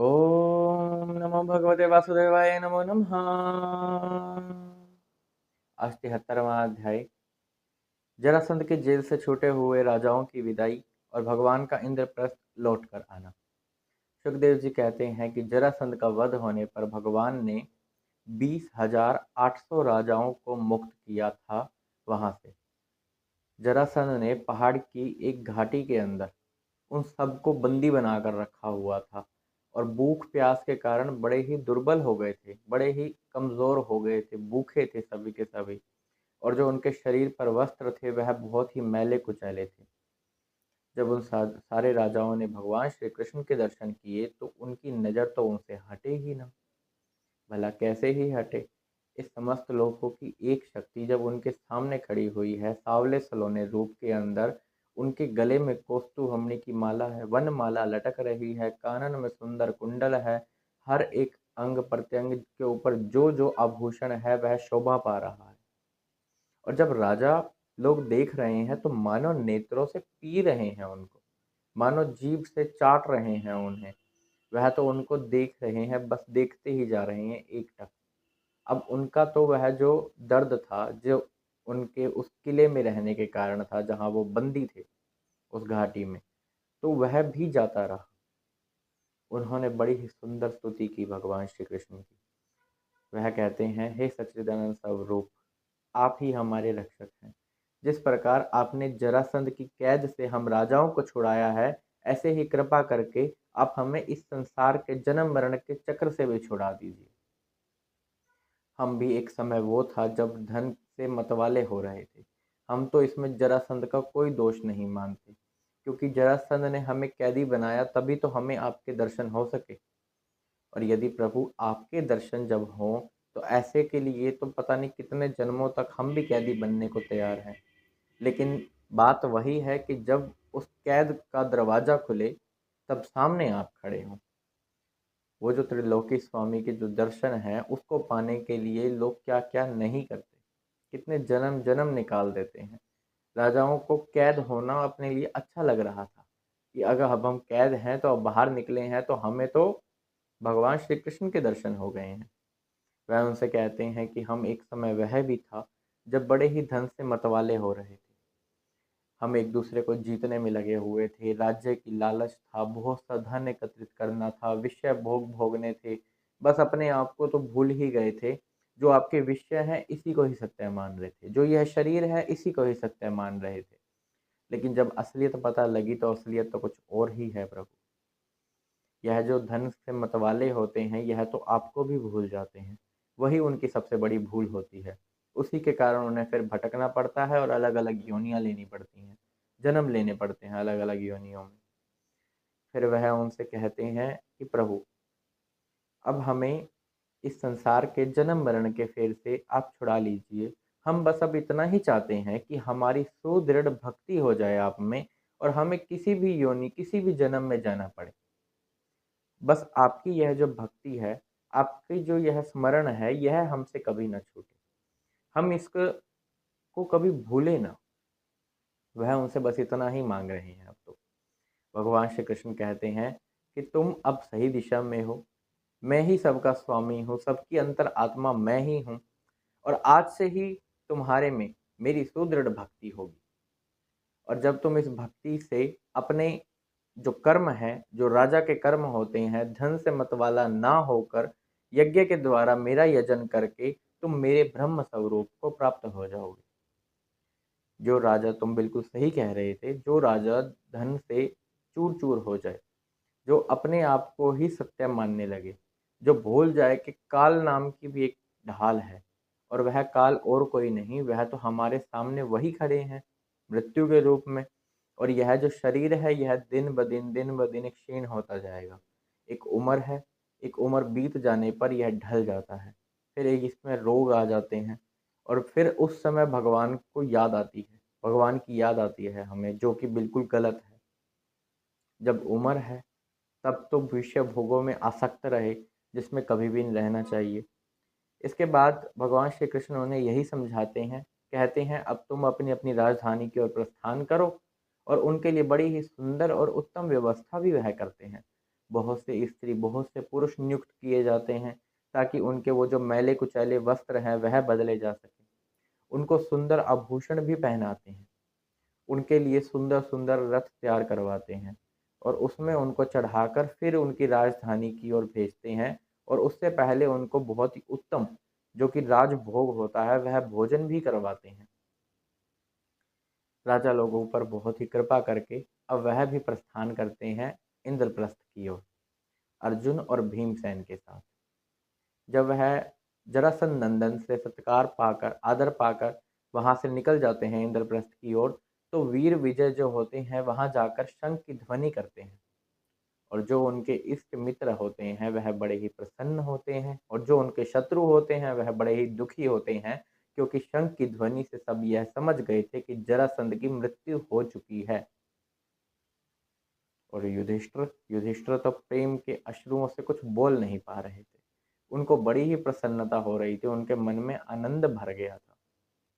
ओम नमो भगवते वासुदेवाय नमो नमः। आज 73वां अध्याय। जरासंध के जेल से छूटे हुए राजाओं की विदाई और भगवान का इंद्रप्रस्थ लौट कर आना। सुखदेव जी कहते हैं कि जरासंध का वध होने पर भगवान ने 20,800 राजाओं को मुक्त किया था। वहां से जरासंध ने पहाड़ की एक घाटी के अंदर उन सबको बंदी बनाकर रखा हुआ था और भूख प्यास के कारण बड़े ही दुर्बल हो गए थे, बड़े ही कमजोर हो गए थे, भूखे थे सभी के सभी। और जो उनके शरीर पर वस्त्र थे वह बहुत ही मैले कुचैले थे। जब उन सारे राजाओं ने भगवान श्री कृष्ण के दर्शन किए तो उनकी नज़र तो उनसे हटे ही ना। भला कैसे ही हटे। इस समस्त लोकों की एक शक्ति जब उनके सामने खड़ी हुई है, सावले सलोने रूप के अंदर, उनके गले में कौस्तुभमणि की माला है, वन माला लटक रही है, कानन में सुंदर कुंडल है, हर एक अंग प्रत्यंग के ऊपर जो जो आभूषण है वह शोभा पा रहा है। और जब राजा लोग देख रहे हैं तो मानो नेत्रों से पी रहे हैं उनको, मानो जीभ से चाट रहे हैं उन्हें। वह तो उनको देख रहे हैं, बस देखते ही जा रहे हैं एकटक। अब उनका तो वह जो दर्द था, जो उनके उस किले में रहने के कारण था जहां वो बंदी थे उस घाटी में, तो वह भी जाता रहा। उन्होंने बड़ी ही सुंदर स्तुति की भगवान श्री कृष्ण की। वह कहते हैं, हे सच्चिदानंद स्वरूप, आप ही हमारे रक्षक हैं। जिस प्रकार आपने जरासंध की कैद से हम राजाओं को छुड़ाया है, ऐसे ही कृपा करके आप हमें इस संसार के जन्म मरण के चक्र से भी छुड़ा दीजिए। हम भी एक समय वो था जब धन से मतवाले हो रहे थे। हम तो इसमें जरासंध का कोई दोष नहीं मानते, क्योंकि जरासंध ने हमें कैदी बनाया तभी तो हमें आपके दर्शन हो सके। और यदि प्रभु आपके दर्शन जब हों तो ऐसे के लिए तो पता नहीं कितने जन्मों तक हम भी कैदी बनने को तैयार हैं। लेकिन बात वही है कि जब उस कैद का दरवाज़ा खुले तब सामने आप खड़े हों। वो जो त्रिलोकी स्वामी के जो दर्शन हैं उसको पाने के लिए लोग क्या क्या नहीं करते, कितने जन्म जन्म निकाल देते हैं। राजाओं को कैद होना अपने लिए अच्छा लग रहा था कि अगर अब हम कैद हैं तो अब बाहर निकले हैं तो हमें तो भगवान श्री कृष्ण के दर्शन हो गए हैं। वह उनसे कहते हैं कि हम एक समय वह भी था जब बड़े ही धन से मतवाले हो रहे थे। हम एक दूसरे को जीतने में लगे हुए थे, राज्य की लालच था, बहुत सा धन एकत्रित करना था, विषय भोग भोगने थे। बस अपने आप को तो भूल ही गए थे। जो आपके विषय हैं इसी को ही सत्य मान रहे थे, जो यह शरीर है इसी को ही सत्य मान रहे थे। लेकिन जब असलियत पता लगी तो असलियत तो कुछ और ही है प्रभु। यह जो धन से मतवाले होते हैं यह तो आपको भी भूल जाते हैं। वही उनकी सबसे बड़ी भूल होती है। उसी के कारण उन्हें फिर भटकना पड़ता है और अलग अलग योनियां लेनी पड़ती हैं, जन्म लेने पड़ते हैं अलग अलग योनियों में। फिर वह उनसे कहते हैं कि प्रभु, अब हमें इस संसार के जन्म मरण के फेर से आप छुड़ा लीजिए। हम बस अब इतना ही चाहते हैं कि हमारी सुदृढ़ भक्ति हो जाए आप में, और हमें किसी भी योनि किसी भी जन्म में जाना पड़े, बस आपकी यह जो भक्ति है, आपकी जो यह स्मरण है, यह हमसे कभी ना छूटे। हम इसको को कभी भूले ना। वह उनसे बस इतना ही मांग रहे हैं अब तो। भगवान श्री कृष्ण कहते हैं कि तुम अब सही दिशा में हो। मैं ही सबका स्वामी हूँ, सबकी अंतर आत्मा मैं ही हूँ। और आज से ही तुम्हारे में मेरी सुदृढ़ भक्ति होगी। और जब तुम इस भक्ति से अपने जो कर्म है, जो राजा के कर्म होते हैं, धन से मतवाला ना होकर यज्ञ के द्वारा मेरा यजन करके तुम मेरे ब्रह्म स्वरूप को प्राप्त हो जाओगे। जो राजा, तुम बिल्कुल सही कह रहे थे, जो राजा धन से चूर चूर हो जाए, जो अपने आप को ही सत्य मानने लगे, जो भूल जाए कि काल नाम की भी एक ढाल है, और वह काल और कोई नहीं, वह तो हमारे सामने वही खड़े हैं मृत्यु के रूप में। और यह जो शरीर है यह दिन ब दिन क्षीण होता जाएगा। एक उम्र है, एक उम्र बीत जाने पर यह ढल जाता है, फिर एक इसमें रोग आ जाते हैं, और फिर उस समय भगवान को याद आती है, भगवान की याद आती है हमें, जो कि बिल्कुल गलत है। जब उम्र है तब तो विषय भोगों में आसक्त रहे, जिसमें कभी भी नहीं रहना चाहिए। इसके बाद भगवान श्री कृष्ण उन्हें यही समझाते हैं, कहते हैं अब तुम अपनी अपनी राजधानी की ओर प्रस्थान करो। और उनके लिए बड़ी ही सुंदर और उत्तम व्यवस्था भी वह करते हैं। बहुत से स्त्री, बहुत से पुरुष नियुक्त किए जाते हैं ताकि उनके वो जो मैले कुचैले वस्त्र हैं वह बदले जा सकें। उनको सुंदर आभूषण भी पहनाते हैं। उनके लिए सुंदर-सुंदर रथ तैयार करवाते हैं और उसमें उनको चढ़ाकर फिर उनकी राजधानी की ओर भेजते हैं और उससे पहले उनको बहुत ही उत्तम जो कि राजभोग होता है वह भोजन भी करवाते हैं। राजा लोगों पर बहुत ही कृपा करके अब वह भी प्रस्थान करते हैं इंद्रप्रस्थ की ओर, अर्जुन और भीमसेन के साथ। जब वह जरासंध नंदन से सत्कार पाकर, आदर पाकर वहां से निकल जाते हैं इंद्रप्रस्थ की ओर, तो वीर विजय जो होते हैं वहां जाकर शंख की ध्वनि करते हैं और जो उनके इष्ट मित्र होते हैं वह बड़े ही प्रसन्न होते हैं और जो उनके शत्रु होते हैं वह बड़े ही दुखी होते हैं, क्योंकि शंख की ध्वनि से सब यह समझ गए थे कि जरासंध की मृत्यु हो चुकी है। और युधिष्ठिर तो प्रेम के अश्रुओं से कुछ बोल नहीं पा रहे थे। उनको बड़ी ही प्रसन्नता हो रही थी, उनके मन में आनंद भर गया था।